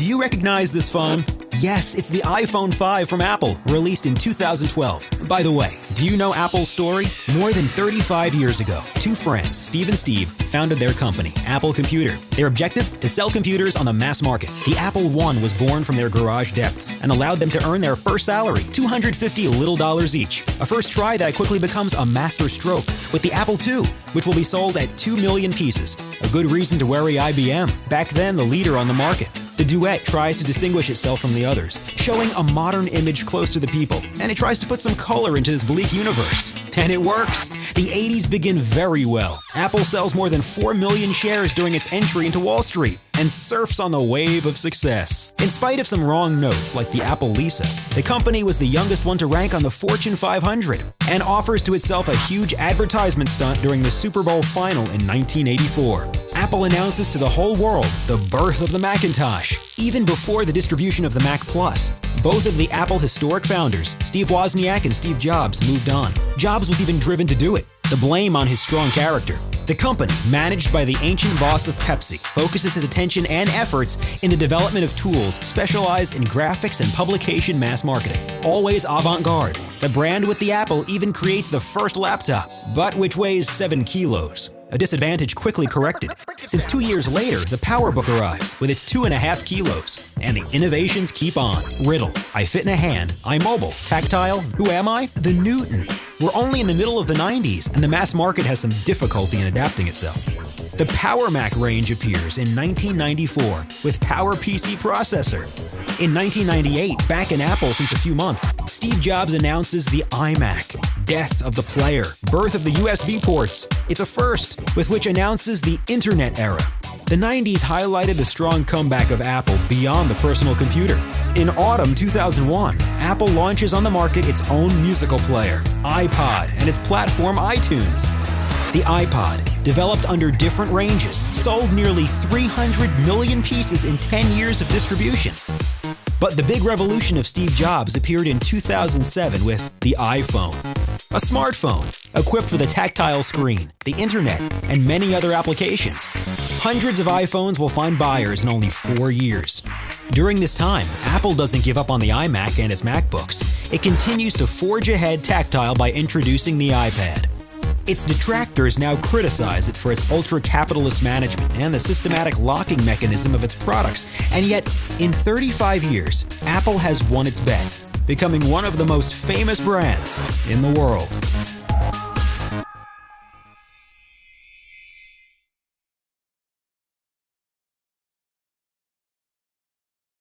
Do you recognize this phone? Yes, it's the iPhone 5 from Apple, released in 2012. By the way, do you know Apple's story? More than 35 years ago, two friends, Steve and Steve, founded their company, Apple Computer. Their objective? To sell computers on the mass market. The Apple I was born from their garage depths and allowed them to earn their first salary, $250 little dollars each. A first try that quickly becomes a master stroke with the Apple II, which will be sold at 2 million pieces. A good reason to worry IBM, back then the leader on the market. The Duet tries to distinguish itself from the others, showing a modern image close to the people, and it tries to put some color into this bleak universe. And it works! The 80s begin very well. Apple sells more than 4 million shares during its entry into Wall Street, and surfs on the wave of success. In spite of some wrong notes like the Apple Lisa, the company was the youngest one to rank on the Fortune 500, and offers to itself a huge advertisement stunt during the Super Bowl final in 1984. Apple announces to the whole world the birth of the Macintosh, even before the distribution of the Mac Plus. Both of the Apple historic founders, Steve Wozniak and Steve Jobs, moved on. Jobs was even driven to do it, the blame on his strong character. The company, managed by the ancient boss of Pepsi, focuses his attention and efforts in the development of tools specialized in graphics and publication mass marketing. Always avant-garde, the brand with the Apple even creates the first laptop, but which weighs 7 kilos. A disadvantage quickly corrected, since 2 years later, the PowerBook arrives with its 2.5 kilos. And the innovations keep on. Riddle, I fit in a hand, iMobile, Tactile, who am I? The Newton. We're only in the middle of the 90s, and the mass market has some difficulty in adapting itself. The Power Mac range appears in 1994 with PowerPC processor. In 1998, back in Apple since a few months, Steve Jobs announces the iMac. Death of the player, birth of the USB ports. It's a first, with which announces the Internet era. The 90s highlighted the strong comeback of Apple beyond the personal computer. In autumn 2001, Apple launches on the market its own musical player, iPod, and its platform iTunes. The iPod, developed under different ranges, sold nearly 300 million pieces in 10 years of distribution. But the big revolution of Steve Jobs appeared in 2007 with the iPhone. A smartphone equipped with a tactile screen, the internet, and many other applications. Hundreds of iPhones will find buyers in only 4 years. During this time, Apple doesn't give up on the iMac and its MacBooks. It continues to forge ahead tactile by introducing the iPad. Its detractors now criticize it for its ultra-capitalist management and the systematic locking mechanism of its products. And yet, in 35 years, Apple has won its bet, becoming one of the most famous brands in the world.